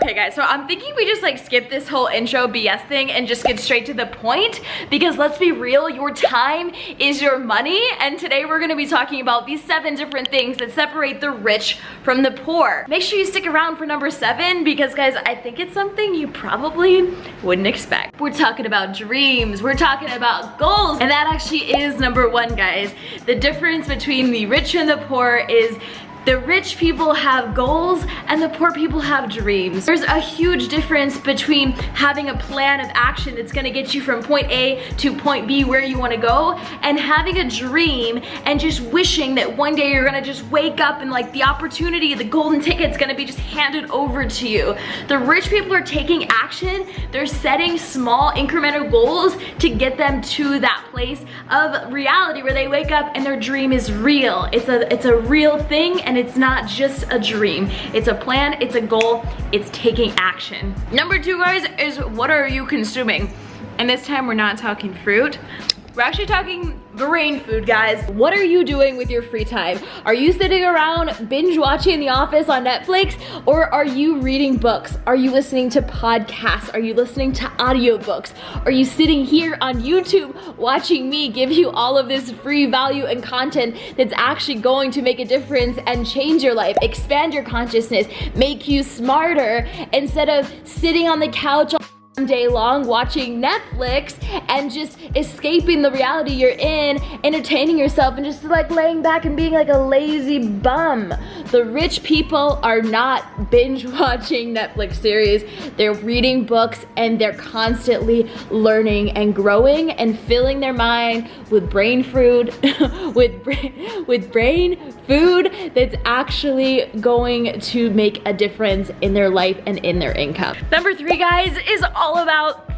Okay guys, so I'm thinking we just like skip this whole intro BS thing and just get straight to the point, because let's be real, your time is your money, and today we're gonna be talking about these 7 different things that separate the rich from the poor. Make sure you stick around for number 7, because guys, I think it's something you probably wouldn't expect. We're talking about dreams, we're talking about goals, and that actually is number 1, guys. The difference between the rich and the poor is the rich people have goals and the poor people have dreams. There's a huge difference between having a plan of action that's gonna get you from point A to point B where you wanna go, and having a dream and just wishing that one day you're gonna just wake up and like the opportunity, the golden ticket's gonna be just handed over to you. The rich people are taking action, they're setting small incremental goals to get them to that place of reality where they wake up and their dream is real. It's a real thing, and it's not just a dream. It's a plan, it's a goal, it's taking action. Number 2, guys, is what are you consuming? And this time we're not talking fruit. We're actually talking brain food, guys. What are you doing with your free time? Are you sitting around binge watching The Office on Netflix, or are you reading books? Are you listening to podcasts? Are you listening to audiobooks? Are you sitting here on YouTube watching me give you all of this free value and content that's actually going to make a difference and change your life, expand your consciousness, make you smarter, instead of sitting on the couch all day long watching Netflix and just escaping the reality you're in, entertaining yourself and just like laying back and being like a lazy bum? The rich people are not binge watching Netflix series. They're reading books, and they're constantly learning and growing and filling their mind with brain food with brain food that's actually going to make a difference in their life and in their income. Number 3, guys, is all about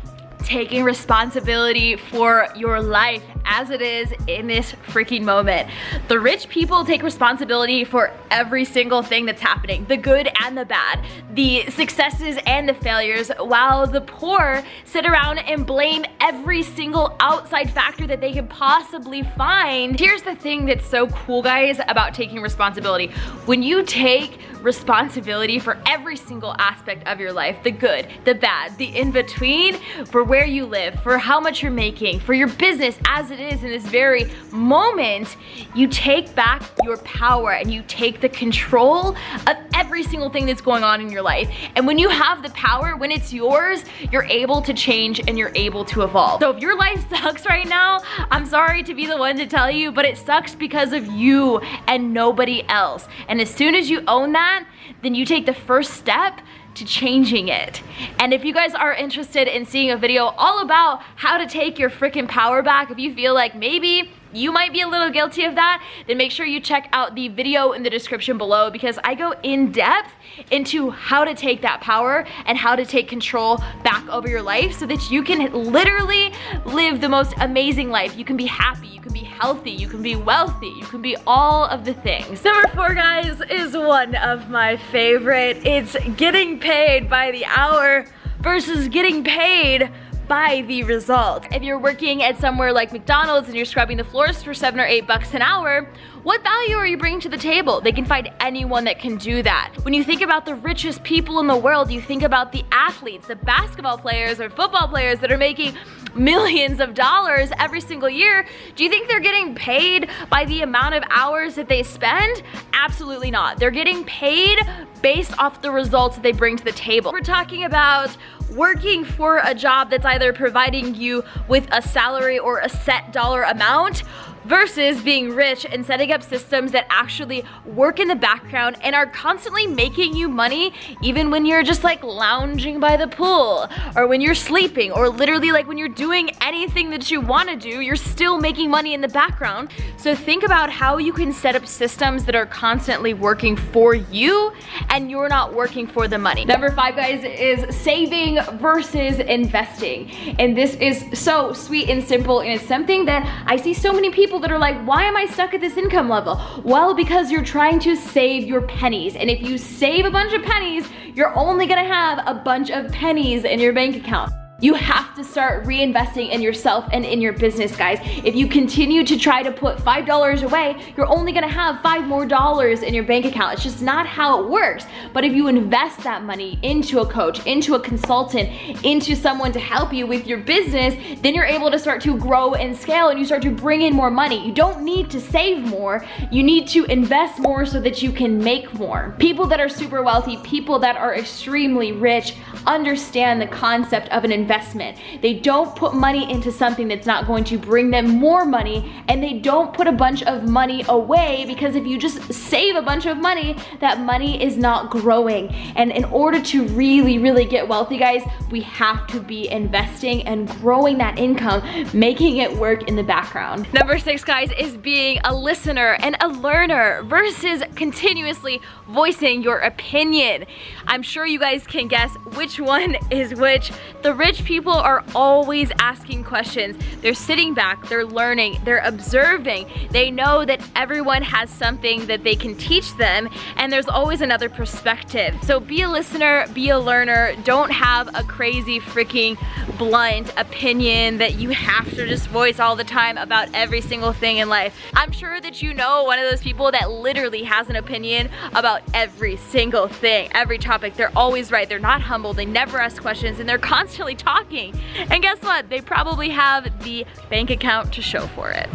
taking responsibility for your life as it is in this freaking moment. The rich people take responsibility for every single thing that's happening, the good and the bad, the successes and the failures, while the poor sit around and blame every single outside factor that they could possibly find. Here's the thing that's so cool, guys, about taking responsibility. When you take responsibility for every single aspect of your life, the good, the bad, the in-between, for where you live, for how much you're making, for your business as it is in this very moment, you take back your power and you take the control of every single thing that's going on in your life. And when you have the power, when it's yours, you're able to change and you're able to evolve. So if your life sucks right now, I'm sorry to be the one to tell you, but it sucks because of you and nobody else. And as soon as you own that, then you take the first step to changing it. And if you guys are interested in seeing a video all about how to take your freaking power back, if you feel like maybe you might be a little guilty of that, then make sure you check out the video in the description below, because I go in depth into how to take that power and how to take control back over your life so that you can literally live the most amazing life. You can be happy, you can be healthy, you can be wealthy, you can be all of the things. Number 4, guys, is one of my favorite. It's getting paid by the hour versus getting paid by the result. If you're working at somewhere like McDonald's and you're scrubbing the floors for $7 or $8 an hour, what value are you bringing to the table? They can find anyone that can do that. When you think about the richest people in the world, you think about the athletes, the basketball players or football players that are making millions of dollars every single year. Do you think they're getting paid by the amount of hours that they spend? Absolutely not. They're getting paid based off the results that they bring to the table. We're talking about working for a job that's either providing you with a salary or a set dollar amount, versus being rich and setting up systems that actually work in the background and are constantly making you money even when you're just like lounging by the pool, or when you're sleeping, or literally like when you're doing anything that you want to do, you're still making money in the background. So think about how you can set up systems that are constantly working for you and you're not working for the money. Number 5, guys, is saving versus investing. And this is so sweet and simple, and it's something that I see so many people that are like, why am I stuck at this income level? Well, because you're trying to save your pennies. And if you save a bunch of pennies, you're only gonna have a bunch of pennies in your bank account. You have to start reinvesting in yourself and in your business, guys. If you continue to try to put $5 away, you're only gonna have $5 more in your bank account. It's just not how it works. But if you invest that money into a coach, into a consultant, into someone to help you with your business, then you're able to start to grow and scale, and you start to bring in more money. You don't need to save more. You need to invest more so that you can make more. People that are super wealthy, people that are extremely rich, understand the concept of an investment. They don't put money into something that's not going to bring them more money, and they don't put a bunch of money away, because if you just save a bunch of money, that money is not growing. And in order to really get wealthy, guys, we have to be investing and growing that income, making it work in the background. Number 6, guys, is being a listener and a learner versus continuously voicing your opinion. I'm sure you guys can guess which one is which. The rich people are always asking questions. They're sitting back, they're learning, they're observing. They know that everyone has something that they can teach them, and there's always another perspective. So be a listener, be a learner. Don't have a crazy freaking blunt opinion that you have to just voice all the time about every single thing in life. I'm sure that you know one of those people that literally has an opinion about every single thing, every topic. They're always right, they're not humble, they never ask questions, and they're constantly talking. And guess what? They probably have the bank account to show for it.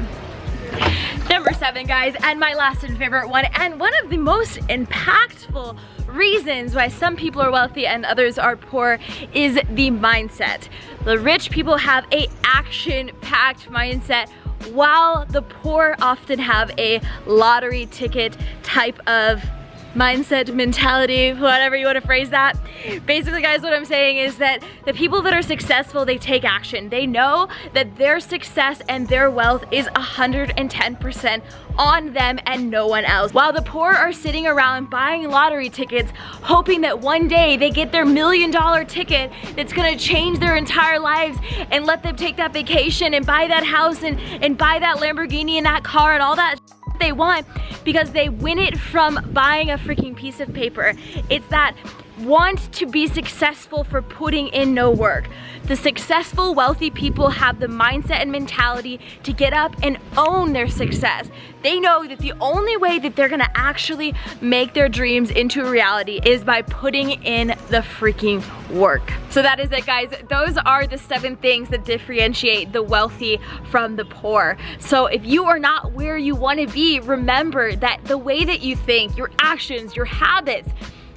Number 7, guys, and my last and favorite one, and one of the most impactful reasons why some people are wealthy and others are poor, is the mindset. The rich people have a action-packed mindset, while the poor often have a lottery ticket type of mindset, mentality, whatever you want to phrase that. Basically, guys, what I'm saying is that the people that are successful, they take action. They know that their success and their wealth is 110% on them and no one else. While the poor are sitting around buying lottery tickets, hoping that one day they get their $1 million ticket that's gonna change their entire lives and let them take that vacation and buy that house and buy that Lamborghini and that car and all that they want, because they win it from buying a freaking piece of paper. It's that want to be successful for putting in no work. The successful, wealthy people have the mindset and mentality to get up and own their success. They know that the only way that they're gonna actually make their dreams into a reality is by putting in the freaking work. So that is it, guys. Those are the 7 things that differentiate the wealthy from the poor. So if you are not where you wanna be, remember that the way that you think, your actions, your habits,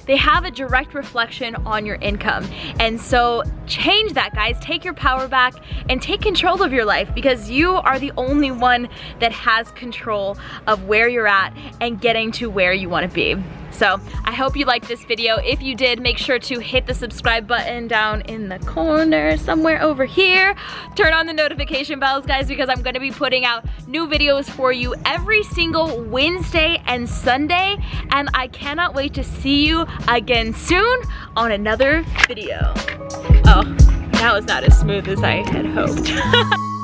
they have a direct reflection on your income. And so change that, guys. Take your power back and take control of your life, because you are the only one that has control of where you're at and getting to where you want to be. So I hope you liked this video. If you did, make sure to hit the subscribe button down in the corner somewhere over here. Turn on the notification bells, guys, because I'm gonna be putting out new videos for you every single Wednesday and Sunday, and I cannot wait to see you again soon on another video. Oh, that was not as smooth as I had hoped.